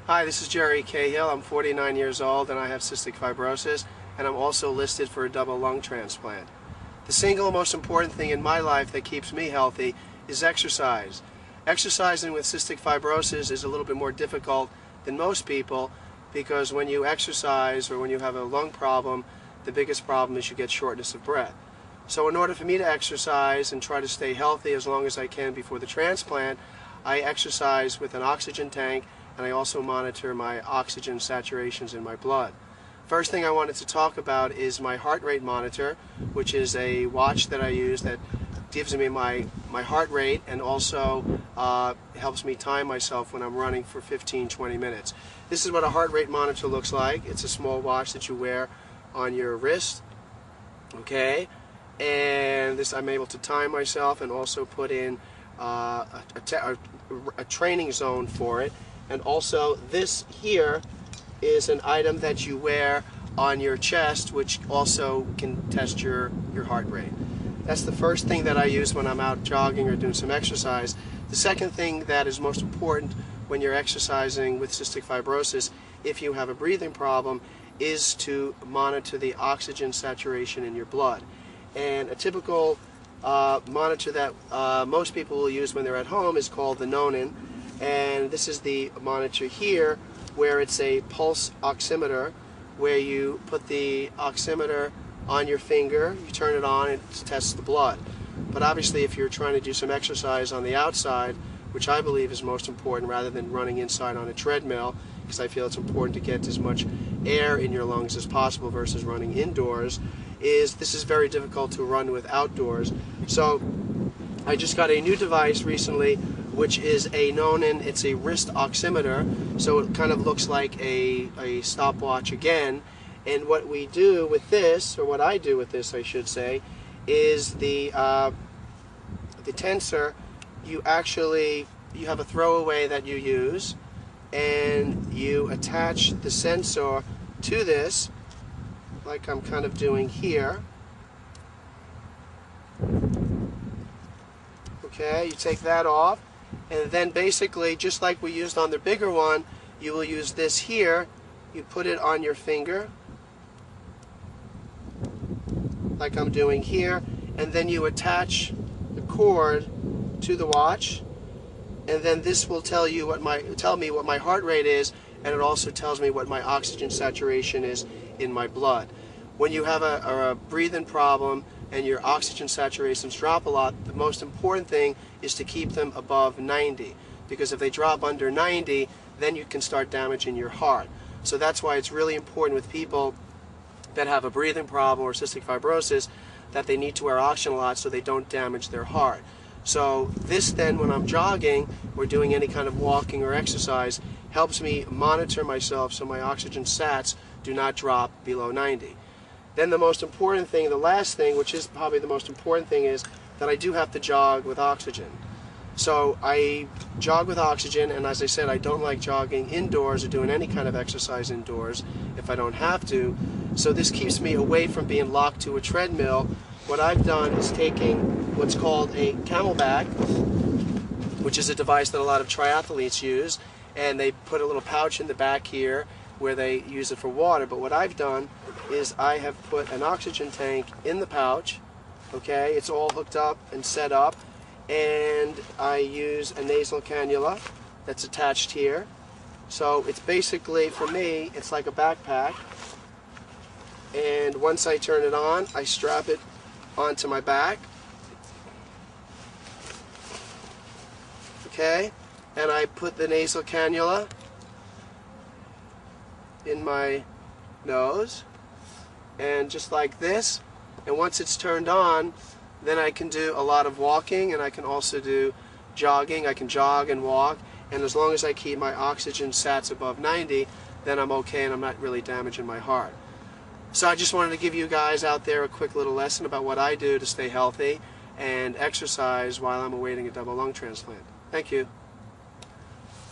Hi, this is Cahill. I'm 49 years old and I have cystic fibrosis, and I'm also listed for a double lung transplant. The single most important thing in my life that keeps me healthy is exercise. Exercising with cystic fibrosis is a little bit more difficult than most people because when you exercise or when you have a lung problem, the biggest problem is you get shortness of breath. So in order for me to exercise and try to stay healthy as long as I can before the transplant, I exercise with an oxygen tank, and I also monitor my oxygen saturations in my blood. First thing I wanted to talk about is my heart rate monitor, which is a watch that I use that gives me my heart rate and also helps me time myself when I'm running for 15-20 minutes. This is what a heart rate monitor looks like. It's a small watch that you wear on your wrist, okay? And this, I'm able to time myself and also put in a training zone for it. And also this here is an item that you wear on your chest, which also can test your heart rate. That's the first thing that I use when I'm out jogging or doing some exercise. The second thing that is most important when you're exercising with cystic fibrosis, if you have a breathing problem, is to monitor the oxygen saturation in your blood. And a typical monitor that most people will use when they're at home is called the Nonin. And this is the monitor here, where it's a pulse oximeter, where you put the oximeter on your finger, you turn it on, and it tests the blood. But obviously if you're trying to do some exercise on the outside, which I believe is most important rather than running inside on a treadmill, because I feel it's important to get as much air in your lungs as possible versus running indoors, this is very difficult to run with outdoors. So I just got a new device recently, which is a Nonin. It's a wrist oximeter, so it kind of looks like a stopwatch again. And what we do with this, or what I do with this, I should say, is the tensor. You have a throwaway that you use, and you attach the sensor to this, like I'm kind of doing here. Okay, you take that off, and then basically, just like we used on the bigger one, you will use this here. You put it on your finger, like I'm doing here, and then you attach the cord to the watch, and then this will tell me what my heart rate is, and it also tells me what my oxygen saturation is in my blood. When you have a breathing problem and your oxygen saturations drop a lot, the most important thing is to keep them above 90, because if they drop under 90, then you can start damaging your heart. So that's why it's really important with people that have a breathing problem or cystic fibrosis that they need to wear oxygen a lot so they don't damage their heart. So this then, when I'm jogging or doing any kind of walking or exercise, helps me monitor myself so my oxygen sats do not drop below 90. Then the most important thing, the last thing, which is probably the most important thing, is that I do have to jog with oxygen. So I jog with oxygen, and as I said, I don't like jogging indoors or doing any kind of exercise indoors if I don't have to. So this keeps me away from being locked to a treadmill. What I've done is taking what's called a Camelback, which is a device that a lot of triathletes use, and they put a little pouch in the back here where they use it for water. But what I've done is I have put an oxygen tank in the pouch. Okay, it's all hooked up and set up, and I use a nasal cannula that's attached here. So it's basically, for me, it's like a backpack, and once I turn it on, I strap it onto my back, okay, and I put the nasal cannula in my nose, and just like this, and once it's turned on, then I can do a lot of walking, and I can also do jogging. I can jog and walk, and as long as I keep my oxygen sats above 90, then I'm okay and I'm not really damaging my heart. So I just wanted to give you guys out there a quick little lesson about what I do to stay healthy and exercise while I'm awaiting a double lung transplant. Thank you.